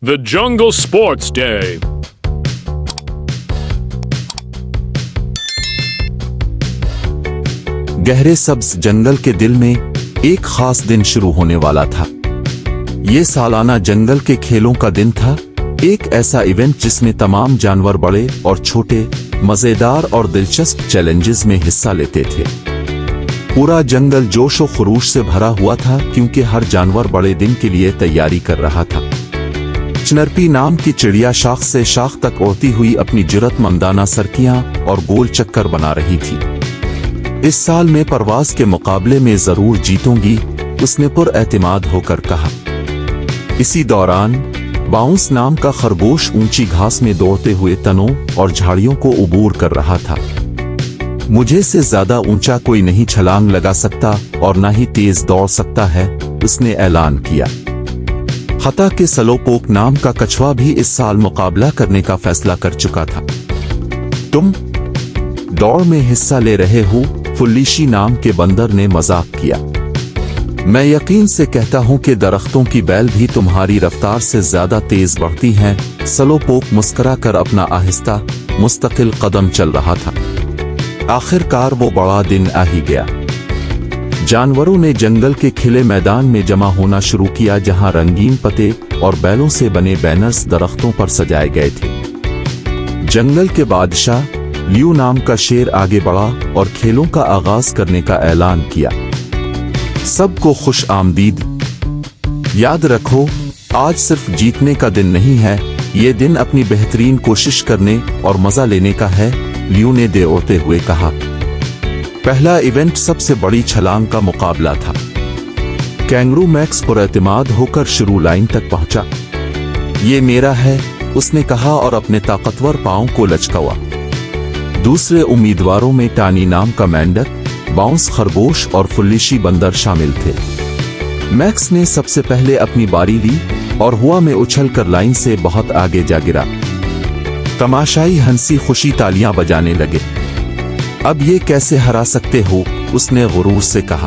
The Jungle Sports Day. गहरे सब्ज जंगल के दिल में एक खास दिन शुरू होने वाला था। ये सालाना जंगल के खेलों का दिन था, एक ऐसा इवेंट जिसमें तमाम जानवर बड़े और छोटे मजेदार और दिलचस्प चैलेंजेस में हिस्सा लेते थे। पूरा जंगल जोश और खरूश से भरा हुआ था क्योंकि हर जानवर बड़े दिन के लिए तैयारी कर रहा था। चनरपी नाम की चिड़िया शाख से शाख तक उड़ती हुई अपनी जुर्रतमंदाना सरकियां और गोल चक्कर बना रही थी। इस साल मैं परवाज के मुकाबले में जरूर जीतूंगी, उसने पुरएतिमाद होकर कहा। इसी दौरान बाउंस नाम का खरगोश ऊंची घास में दौड़ते हुए तनों और झाड़ियों को उबूर कर रहा था। मुझे से ज्यादा ऊंचा कोई नहीं छलांग लगा सकता और ना ही तेज दौड़ सकता है, उसने ऐलान किया। हता के सलोपोक नाम का कछुआ भी इस साल मुकाबला करने का फैसला कर चुका था। तुम दौड़ में हिस्सा ले रहे हो, फुल्लीशी नाम के बंदर ने मजाक किया। मैं यकीन से कहता हूं कि दरख्तों की बेल भी तुम्हारी रफ्तार से ज्यादा तेज बढ़ती हैं, सलोपोक मुस्कुरा कर अपना आहिस्ता मुस्तकिल कदम चल रहा था। आखिरकार वो बड़ा दिन आ ही गया। जानवरों ने जंगल के खिले मैदान में जमा होना शुरू किया, जहां रंगीन पत्ते और बैलों से बने बैनर्स दरख्तों पर सजाए गए थे। जंगल के बादशाह लियू नाम का शेर आगे बढ़ा और खेलों का आगाज करने का ऐलान किया। सबको खुश आमदीद। याद रखो, आज सिर्फ जीतने का दिन नहीं है, ये दिन अपनी बेहतरीन कोशिश करने और मजा लेने का है, लियू ने दौड़ते हुए कहा। पहला इवेंट सबसे बड़ी छलांग का मुकाबला था। कैंगरू मैक्स पुरएतिमाद होकर शुरू लाइन तक पहुंचा। ये मेरा है, उसने कहा और अपने ताकतवर पांव को लचकावा। दूसरे उम्मीदवारों में टानी नाम का मेंढक, बाउंस खरगोश और फुल्लीशी बंदर शामिल थे। मैक्स ने सबसे पहले अपनी बारी ली और हवा में उछलकर लाइन से बहुत आगे जा गिरा। तमाशाई हंसी खुशी तालियां बजाने लगे। अब ये कैसे हरा सकते हो, उसने गुरूर से कहा।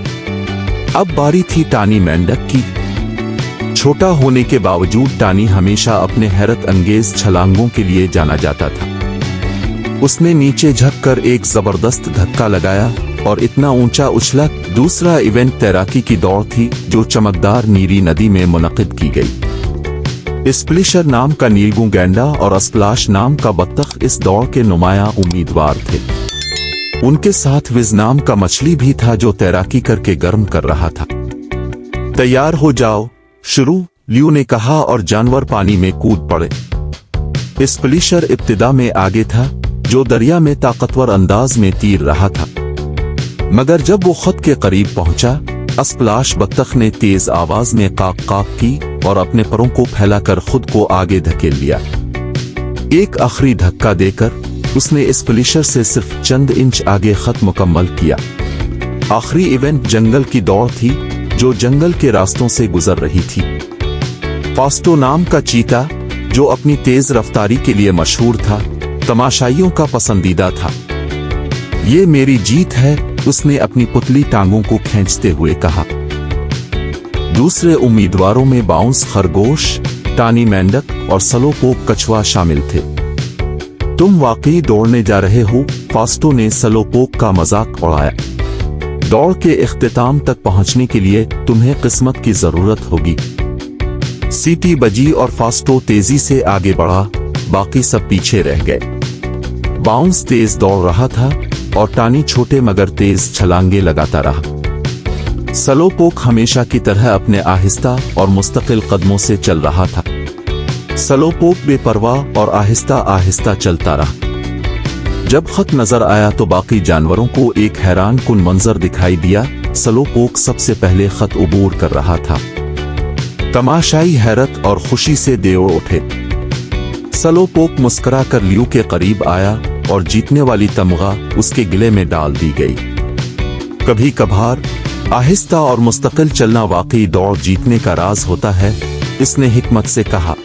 अब बारी थी टानी मेंढक की। छोटा होने के बावजूद टानी हमेशा अपने हैरत अंगेज छलांगों के लिए जाना जाता था। उसने नीचे झुककर एक जबरदस्त धक्का लगाया और इतना ऊंचा उछला। दूसरा इवेंट तैराकी की दौड़ थी, जो चमकदार नीरी नदी में मुनक्किद की गई। स्प्लिशर नाम का नीलगू गैंडा और स्प्लाश नाम का बत्तख इस दौड़ के नुमायां उम्मीदवार थे। उनके साथ विज नाम का मछली भी था, जो तैराकी करके गर्म कर रहा था। तैयार हो जाओ, शुरू, लियू ने कहा और जानवर पानी में कूद पड़े। स्प्लिशर इब्तिदा में आगे था, जो दरिया में ताकतवर अंदाज में तीर रहा था। मगर जब वो खुद के करीब पहुंचा, स्प्लाश बत्तख ने तेज आवाज में काक काक की और अपने परों को फैलाकर खुद को आगे धकेल लिया। एक आखिरी धक्का देकर उसने स्प्लिशर से सिर्फ चंद इंच आगे खत मुकम्मल किया। आखिरी इवेंट जंगल की दौड़ थी, जो जंगल के रास्तों से गुजर रही थी। फास्टो नाम का चीता, जो अपनी तेज रफ्तारी के लिए मशहूर था, तमाशाइयों का पसंदीदा था। ये मेरी जीत है, उसने अपनी पुतली टांगों को खींचते हुए कहा। दूसरे उम्मीदवारों में बाउंस खरगोश, टानी मेंढक और सलोपोक कछुआ शामिल थे। तुम वाकई दौड़ने जा रहे हो, फास्टो ने सलोपोक का मजाक उड़ाया। दौड़ के इख्तिताम तक पहुंचने के लिए तुम्हें किस्मत की जरूरत होगी। सीटी बजी और फास्टो तेजी से आगे बढ़ा, बाकी सब पीछे रह गए। बाउंस तेज दौड़ रहा था और टानी छोटे मगर तेज छलांगे लगाता रहा। सलोपोक हमेशा की तरह अपने आहिस्ता और मुस्तकिल कदमों से चल रहा था। सलोपोक बेपरवाह और आहिस्ता आहिस्ता चलता रहा। जब खत नजर आया तो बाकी जानवरों को एक हैरान कुन मंजर दिखाई दिया। सलोपोक सबसे पहले खत उबूर कर रहा था। तमाशाई हैरत और खुशी से दौड़ उठे। सलोपोक मुस्कुरा कर लियू के करीब आया और जीतने वाली तमगा उसके गले में डाल दी गई। कभी कभार आहिस्ता और मुस्तकिल चलना वाकई दौड़ जीतने का राज होता है, इसने हिकमत से कहा।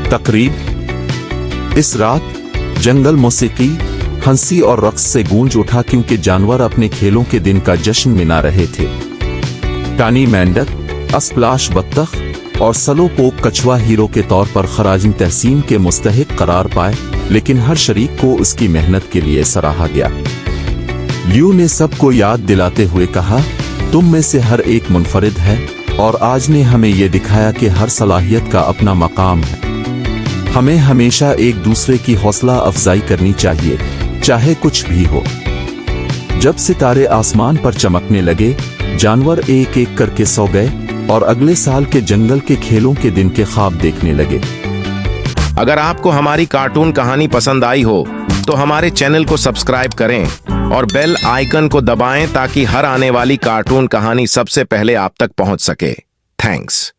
तकरीब। इस रात जंगल मौसीकी, हंसी और रक्स से गूंज उठा क्योंकि जानवर अपने खेलों के दिन का जश्न मना रहे थे। टानी मेंढक, स्प्लाश बत्तख, और सलो पोक कछुआ हीरो के तौर पर खराज तहसीन के मुस्तहिक करार पाए, लेकिन हर शरीक को उसकी मेहनत के लिए सराहा गया। लियू ने सबको याद दिलाते हुए कहा, तुम में से हर एक मुनफरिद है और आज ने हमें ये दिखाया कि हर सलाहियत का अपना मकाम है। हमें हमेशा एक दूसरे की हौसला अफजाई करनी चाहिए, चाहे कुछ भी हो। जब सितारे आसमान पर चमकने लगे, जानवर एक एक करके सो गए और अगले साल के जंगल के खेलों के दिन के ख्वाब देखने लगे। अगर आपको हमारी कार्टून कहानी पसंद आई हो तो हमारे चैनल को सब्सक्राइब करें और बेल आइकन को दबाएं ताकि हर आने वाली कार्टून कहानी सबसे पहले आप तक पहुंच सके। थैंक्स।